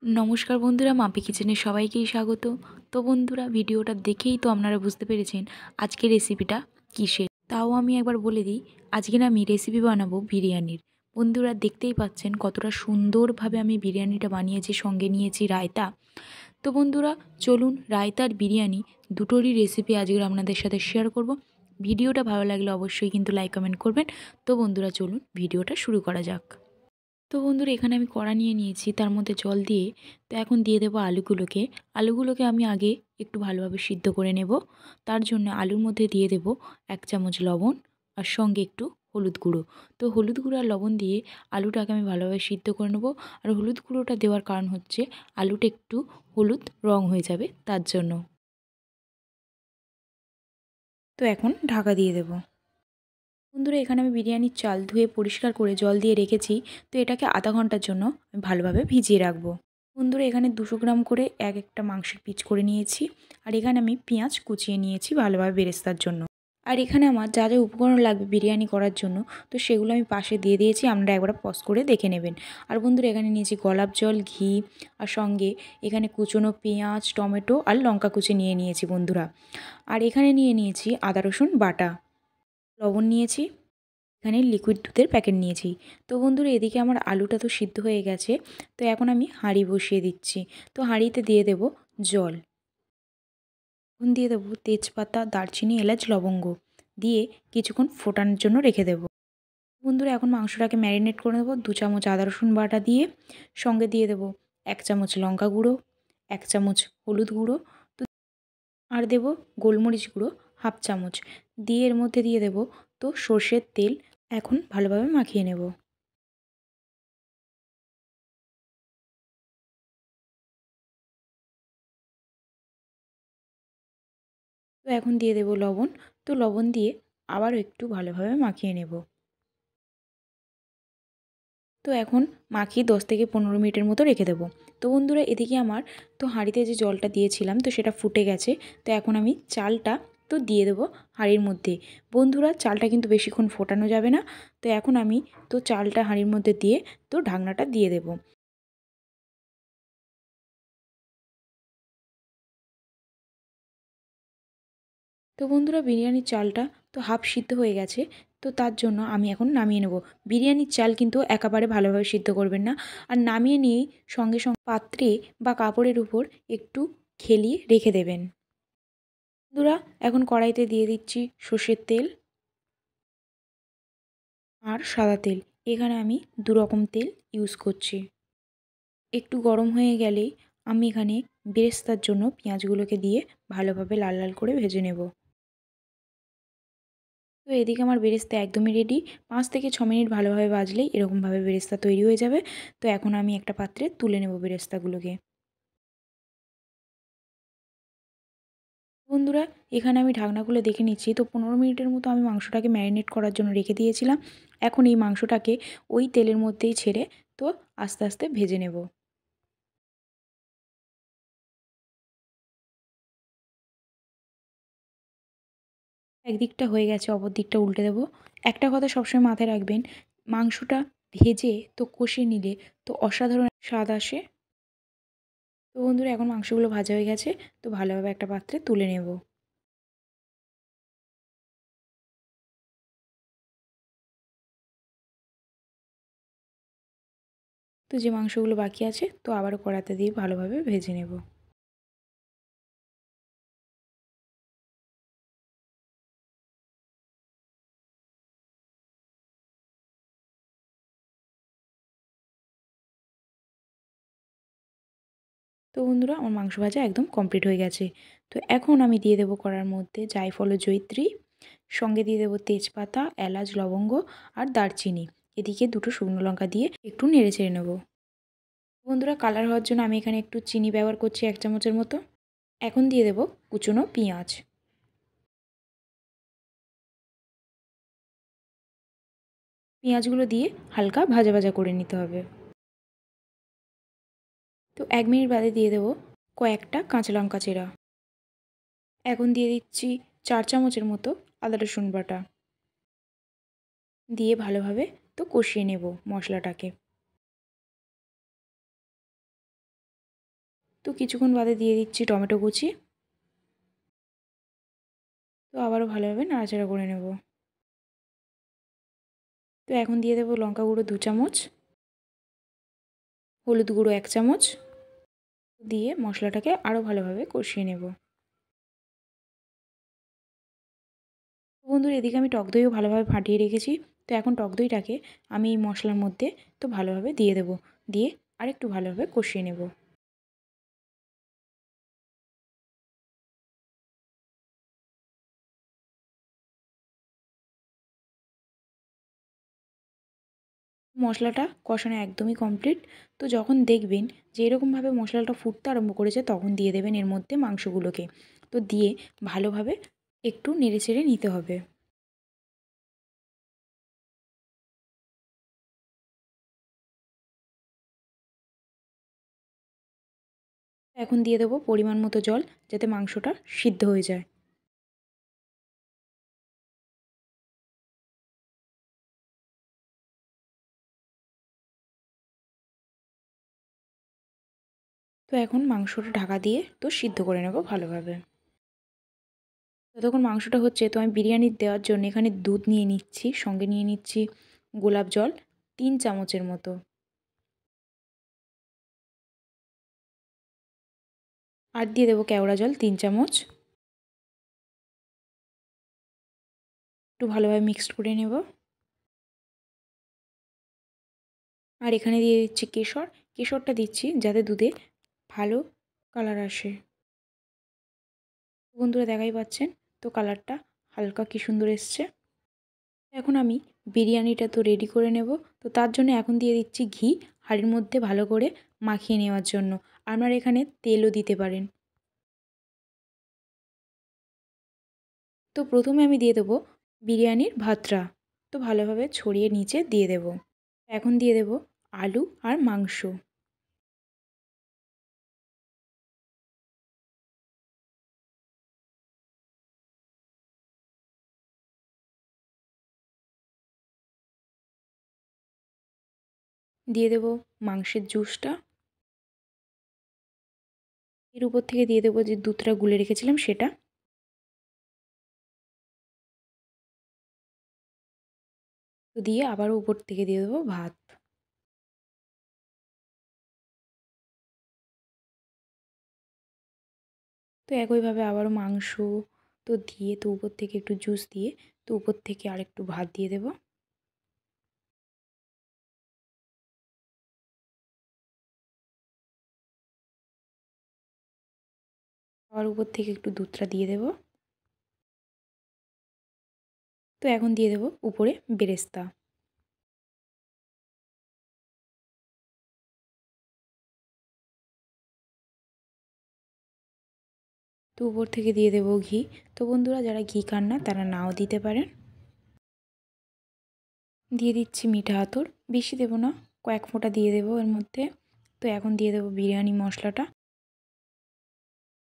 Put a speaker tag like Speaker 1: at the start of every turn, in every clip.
Speaker 1: নমস্কার বন্ধুরা, মাপি কিচেনে সবাইকেই স্বাগত। তো বন্ধুরা, ভিডিওটা দেখেই তো আপনারা বুঝতে পেরেছেন আজকের রেসিপিটা কিসের। তাও আমি একবার বলে দিই, আজকে আমি রেসিপি বানাবো বিরিয়ানির। বন্ধুরা দেখতেই পাচ্ছেন কতটা সুন্দরভাবে আমি বিরিয়ানিটা বানিয়েছি, সঙ্গে নিয়েছি রায়তা। তো বন্ধুরা চলুন, রায়তা আর বিরিয়ানি দুটোরই রেসিপি আজকে আপনাদের সাথে শেয়ার করব। ভিডিওটা ভালো লাগলে অবশ্যই কিন্তু লাইক কমেন্ট করবেন। তো বন্ধুরা চলুন ভিডিওটা শুরু করা যাক। তো বন্ধুরা এখানে আমি কড়া নিয়ে নিয়েছি, তার মধ্যে জল দিয়ে তো এখন দিয়ে দেবো আলুগুলোকে আমি আগে একটু ভালোভাবে সিদ্ধ করে নেব। তার জন্য আলুর মধ্যে দিয়ে দেব 1 চামচ লবণ আর সঙ্গে একটু হলুদ গুঁড়ো। তো হলুদ গুঁড়ো আর লবণ দিয়ে আলুটাকে আমি ভালোভাবে সিদ্ধ করে নেব। আর হলুদ গুঁড়োটা দেওয়ার কারণ হচ্ছে আলুটা একটু হলুদ রং হয়ে যাবে তার জন্য। তো এখন ঢাকা দিয়ে দেব। বন্ধুরা এখানে আমি বিরিয়ানির চাল ধুয়ে পরিষ্কার করে জল দিয়ে রেখেছি। তো এটাকে আধা ঘন্টার জন্য আমি ভালোভাবে ভিজিয়ে রাখবো। বন্ধুরা এখানে 200 গ্রাম করে একটা মাংসের পিস করে নিয়েছি। আর এখানে আমি পেঁয়াজ কুচিয়ে নিয়েছি ভালোভাবে বেরেস্তার জন্য। আর এখানে আমার যা যা উপকরণ লাগবে বিরিয়ানি করার জন্য, তো সেগুলো আমি পাশে দিয়ে দিয়েছি, আপনারা একবার পজ করে দেখে নেবেন। আর বন্ধুরা এখানে নিয়েছি গোলাপ জল, ঘি আর সঙ্গে এখানে কুচনো পেঁয়াজ, টমেটো আর লঙ্কা কুচি নিয়ে নিয়েছি বন্ধুরা। আর এখানে নিয়ে নিয়েছি আদা রসুন বাটা, লবণ নিয়েছি, এখানে লিকুইড দুধের প্যাকেট নিয়েছি। তো বন্ধুরা এদিকে আমার আলুটা তো সিদ্ধ হয়ে গেছে। তো এখন আমি হাঁড়ি বসিয়ে দিচ্ছি। তো হাঁড়িতে দিয়ে দেব জল, এখন দিয়ে দেবো তেজপাতা, দারচিনি, এলাচ, লবঙ্গ দিয়ে কিছুক্ষণ ফোটানোর জন্য রেখে দেব। বন্ধুরা এখন মাংসটাকে ম্যারিনেট করে নেবো 2 চামচ আদা রসুন বাটা দিয়ে, সঙ্গে দিয়ে দেব 1 চামচ লঙ্কা গুঁড়ো, 1 চামচ হলুদ গুঁড়ো, তো আর দেব গোলমরিচ গুঁড়ো 1/2 চামচ দিয়ে এর মধ্যে দিয়ে দেব তো সর্ষের তেল। এখন ভালোভাবে মাখিয়ে নেব। তো এখন দিয়ে দেব লবণ। তো লবণ দিয়ে আবারও একটু ভালোভাবে মাখিয়ে নেব। তো এখন মাখিয়ে 10 থেকে 15 মিনিটের মতো রেখে দেবো। তো বন্ধুরা এদিকে আমার তো হাঁড়িতে যে জলটা দিয়েছিলাম তো সেটা ফুটে গেছে। তো এখন আমি চালটা তো দিয়ে দেবো হাঁড়ির মধ্যে। বন্ধুরা চালটা কিন্তু বেশিক্ষণ ফোটানো যাবে না। তো এখন আমি তো চালটা হাঁড়ির মধ্যে দিয়ে তো ঢাকনাটা দিয়ে দেবো। তো বন্ধুরা বিরিয়ানির চালটা তো হাফ সিদ্ধ হয়ে গেছে। তো তার জন্য আমি এখন নামিয়ে নেব। বিরিয়ানির চাল কিন্তু একেবারে ভালোভাবে সিদ্ধ করবেন না। আর নামিয়ে নিয়েই সঙ্গে সঙ্গে পাত্রে বা কাপড়ের উপর একটু খেলিয়ে রেখে দেবেন। বন্ধুরা এখন কড়াইতে দিয়ে দিচ্ছি সর্ষের তেল আর সাদা তেল। এখানে আমি 2 রকম তেল ইউজ করছি। একটু গরম হয়ে গেলেই আমি এখানে বেরেস্তার জন্য পেঁয়াজগুলোকে দিয়ে ভালোভাবে লাল লাল করে ভেজে নেব। তো এদিকে আমার বেরেস্তা একদমই রেডি। 5 থেকে 6 মিনিট ভালোভাবে ভাজলেই এরকমভাবে বেরেস্তা তৈরি হয়ে যাবে। তো এখন আমি একটা পাত্রে তুলে নেব বেরেস্তাগুলোকে। বন্ধুরা এখানে আমি ঢাকনা খুলে দেখে নিচ্ছি। তো 15 মিনিটের মতো আমি মাংসটাকে ম্যারিনেট করার জন্য রেখে দিয়েছিলাম। এখন এই মাংসটাকে ওই তেলের মধ্যেই ছেড়ে তো আস্তে আস্তে ভেজে নেব। একদিকটা হয়ে গেছে, অপর দিকটা উল্টে দেব। একটা কথা সবসময় মাথায় রাখবেন, মাংসটা ভেজে তো কষে নিলে তো অসাধারণ স্বাদ আসে। তো বন্ধুরা এখন মাংসগুলো ভাজা হয়ে গেছে। তো ভালোভাবে একটা পাত্রে তুলে নেব। তো যে মাংসগুলো বাকি আছে তো আবারও কড়াতে দিয়ে ভালোভাবে ভেজে নেব। তো বন্ধুরা আমার মাংস ভাজা একদম কমপ্লিট হয়ে গেছে। তো এখন আমি দিয়ে দেবো কড়ার মধ্যে জায়ফল ও জয়িত্রী, সঙ্গে দিয়ে দেবো তেজপাতা, এলাচ, লবঙ্গ আর দারচিনি। এদিকে 2টো শুকনো লঙ্কা দিয়ে একটু নেড়ে চেড়ে নেব। বন্ধুরা কালার হওয়ার জন্য আমি এখানে একটু চিনি ব্যবহার করছি 1 চামচের মতো। এখন দিয়ে দেবো কুচনো পেঁয়াজ। পেঁয়াজগুলো দিয়ে হালকা ভাজা ভাজা করে নিতে হবে। তো 1 মিনিট বাদে দিয়ে দেবো কয়েকটা কাঁচা লঙ্কা চেরা। এখন দিয়ে দিচ্ছি 4 চামচের মতো আদা রসুন বাটা দিয়ে ভালোভাবে তো কষিয়ে নেব মশলাটাকে। তো কিছুক্ষণ বাদে দিয়ে দিচ্ছি টমেটো কুচি। তো আবারও ভালোভাবে নাড়াচাড়া করে নেব। তো এখন দিয়ে দেবো লঙ্কা গুঁড়ো 2 চামচ, হলুদ গুঁড়ো 1 চামচ দিয়ে মশলাটাকে আরও ভালোভাবে কষিয়ে নেব। বন্ধুরা এদিকে আমি টক দইও ভালোভাবে ফাটিয়ে রেখেছি। তো এখন টক দইটাকে আমি এই মশলার মধ্যে তো ভালোভাবে দিয়ে দেব, দিয়ে আরেকটু ভালোভাবে কষিয়ে নেব। মশলাটা কষানো একদমই কমপ্লিট। তো যখন দেখবেন যে এরকমভাবে মশলাটা ফুটতে আরম্ভ করেছে তখন দিয়ে দেবেন এর মধ্যে মাংসগুলোকে। তো দিয়ে ভালোভাবে একটু নেড়েচেড়ে নিতে হবে। এখন দিয়ে দেবো পরিমাণ মতো জল, যাতে মাংসটা সিদ্ধ হয়ে যায়। তো এখন মাংসটা ঢাকা দিয়ে তো সিদ্ধ করে নেব ভালোভাবে। যতক্ষণ মাংসটা হচ্ছে তো আমি বিরিয়ানি দেওয়ার জন্য এখানে দুধ নিয়ে নিচ্ছি, সঙ্গে নিয়ে নিচ্ছি গোলাপ জল 3 চামচের মতো। আর দিয়ে দেবো কেওড়া জল 3 চামচ। একটু ভালোভাবে মিক্সড করে নেব। আর এখানে দিয়ে দিচ্ছি কেশর। কেশরটা দিচ্ছি যাতে দুধে ভালো কালার আসে। বন্ধুরা দেখাই পাচ্ছেন তো কালারটা হালকা কি সুন্দর এসছে। এখন আমি বিরিয়ানিটা তো রেডি করে নেব। তো তার জন্য এখন দিয়ে দিচ্ছি ঘি হাঁড়ির মধ্যে ভালো করে মাখিয়ে নেওয়ার জন্য। আপনারা এখানে তেলও দিতে পারেন। তো প্রথমে আমি দিয়ে দেবো বিরিয়ানির ভাতটা, তো ভালোভাবে ছড়িয়ে নিচে দিয়ে দেব। এখন দিয়ে দেব আলু আর মাংস। দিয়ে দেব মাংসের জুসটা। এর উপর থেকে দিয়ে দেবো যে দুধটা গুলে রেখেছিলাম সেটা। তো দিয়ে আবারও উপর থেকে দিয়ে দেবো ভাত। তো একইভাবে আবারও মাংস তো দিয়ে তো উপর থেকে একটু জুস দিয়ে তো উপর থেকে আরেকটু ভাত দিয়ে দেবো। আবার উপর থেকে একটু দুধটা দিয়ে দেবো। তো এখন দিয়ে দেবো উপরে বেরেস্তা। তো উপর থেকে দিয়ে দেবো ঘি। তো বন্ধুরা যারা ঘি খান না তারা নাও দিতে পারেন। দিয়ে দিচ্ছি মিঠা আতর, বেশি দেবো না, কয়েক ফোঁটা দিয়ে দেবো এর মধ্যে। তো এখন দিয়ে দেবো বিরিয়ানি মশলাটা।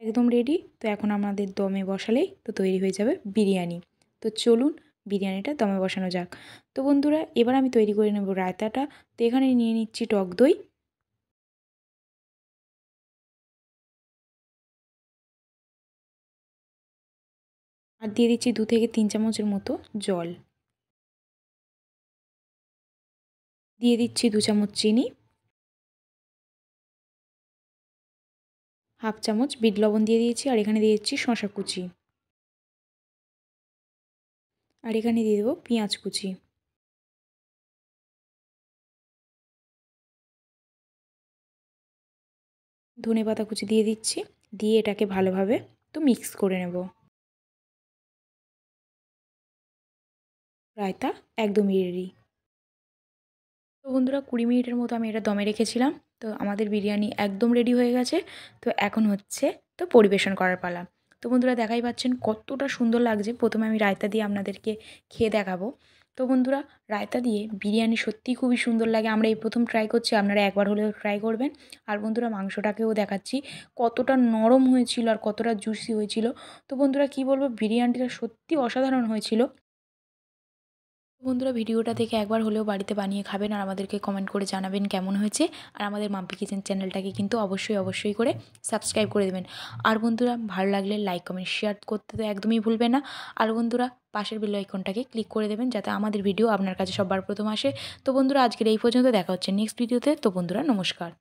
Speaker 1: একদম রেডি। তো এখন আমাদের দমে বসালেই তো তৈরি হয়ে যাবে বিরিয়ানি। তো চলুন বিরিয়ানিটা দমে বসানো যাক। তো বন্ধুরা এবার আমি তৈরি করে নেব রায়তাটা। তো এখানে নিয়ে নিচ্ছি টক দই, আর দিয়ে দিচ্ছি 2 থেকে 3 চামচের মতো জল। দিয়ে দিচ্ছি 2 চামচ চিনি, হাফ চামচ বিট লবণ দিয়ে দিয়েছি, আর এখানে দিয়ে দিচ্ছি শসা কুচি, আর এখানে দিয়ে দেবো পেঁয়াজ কুচি। ধনেপাতা কুচি দিয়ে দিচ্ছি, দিয়ে এটাকে ভালোভাবে তো মিক্স করে নেব। রায়তা একদমই রেডি। তো বন্ধুরা 20 মিনিটের মতো আমি এটা দমে রেখেছিলাম। তো আমাদের বিরিয়ানি একদম রেডি হয়ে গেছে। তো এখন হচ্ছে তো পরিবেশন করার পালা। তো বন্ধুরা দেখাই পাচ্ছেন কতটা সুন্দর লাগছে। প্রথমে আমি রায়তা দিয়ে আপনাদেরকে খেয়ে দেখাবো। তো বন্ধুরা রায়তা দিয়ে বিরিয়ানি সত্যিই খুবই সুন্দর লাগে। আমরা এই প্রথম ট্রাই করছি, আপনারা একবার হলেও ট্রাই করবেন। আর বন্ধুরা মাংসটাকেও দেখাচ্ছি কতটা নরম হয়েছিল আর কতটা জুসি হয়েছিল। তো বন্ধুরা কী বলবো, বিরিয়ানিটা সত্যি অসাধারণ হয়েছিল। বন্ধুরা ভিডিওটা দেখে একবার হলেও বাড়িতে বানিয়ে খাবেন আর আমাদেরকে কমেন্ট করে জানাবেন কেমন হয়েছে। আর আমাদের মাম্পি কিচেন চ্যানেলটাকে কিন্তু অবশ্যই করে সাবস্ক্রাইব করে দেবেন। আর বন্ধুরা ভালো লাগলে লাইক কমেন্ট শেয়ার করতে তো একদমই ভুলবেন না। আর বন্ধুরা পাশের বেল আইকনটাকে ক্লিক করে দেবেন যাতে আমাদের ভিডিও আপনার কাছে সবার প্রথম আসে। তো বন্ধুরা আজকের এই পর্যন্ত, দেখা হচ্ছে নেক্সট ভিডিওতে। তো বন্ধুরা নমস্কার।